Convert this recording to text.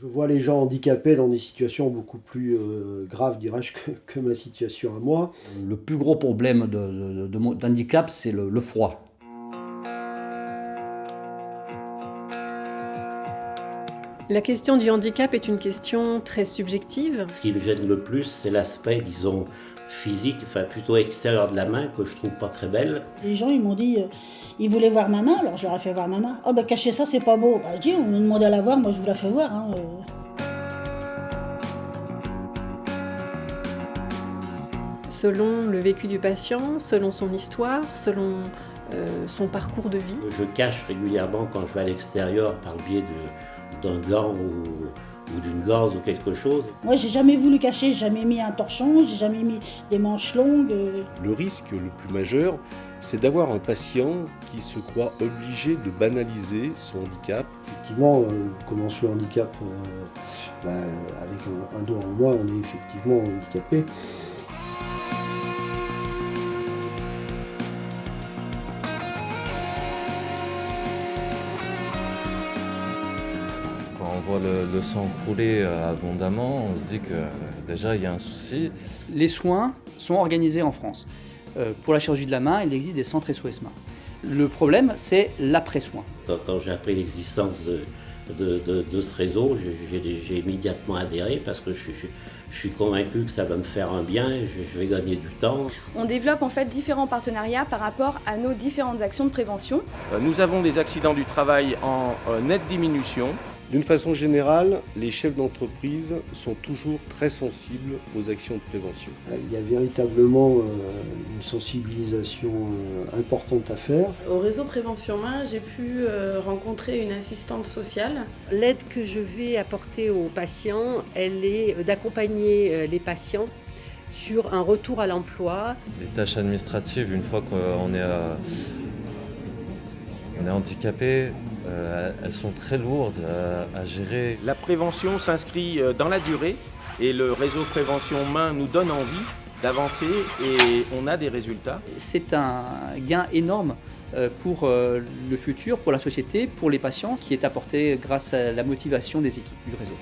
Je vois les gens handicapés dans des situations beaucoup plus graves, dirais-je, que ma situation à moi. Le plus gros problème d'handicap, c'est le froid. La question du handicap est une question très subjective. Ce qui me gêne le plus, c'est l'aspect, disons, physique, enfin plutôt extérieur de la main, que je trouve pas très belle. Les gens, ils m'ont dit, ils voulaient voir ma main, alors je leur ai fait voir ma main. Oh, cacher ça, c'est pas beau. Je dis, on m'a demandé à la voir, moi je vous la fais voir. Selon le vécu du patient, selon son histoire, selon son parcours de vie. Je cache régulièrement quand je vais à l'extérieur par le biais d'un gant ou d'une gauze ou quelque chose. Moi, j'ai jamais voulu cacher, j'ai jamais mis un torchon, j'ai jamais mis des manches longues. Le risque le plus majeur, c'est d'avoir un patient qui se croit obligé de banaliser son handicap. Effectivement, commence le handicap avec un doigt en moins, on est effectivement handicapé. Quand on voit le sang couler abondamment, on se dit que déjà il y a un souci. Les soins sont organisés en France. Pour la chirurgie de la main, il existe des centres SOS Main. Le problème, c'est l'après-soin. Quand j'ai appris l'existence de ce réseau, j'ai immédiatement adhéré parce que je suis convaincu que ça va me faire un bien et je vais gagner du temps. On développe en fait différents partenariats par rapport à nos différentes actions de prévention. Nous avons des accidents du travail en nette diminution. D'une façon générale, les chefs d'entreprise sont toujours très sensibles aux actions de prévention. Il y a véritablement une sensibilisation importante à faire. Au réseau Prévention Main, j'ai pu rencontrer une assistante sociale. L'aide que je vais apporter aux patients, elle est d'accompagner les patients sur un retour à l'emploi. Les tâches administratives, une fois qu'on est handicapé, elles sont très lourdes à gérer. La prévention s'inscrit dans la durée et le réseau Prévention Main nous donne envie d'avancer et on a des résultats. C'est un gain énorme pour le futur, pour la société, pour les patients, qui est apporté grâce à la motivation des équipes du réseau.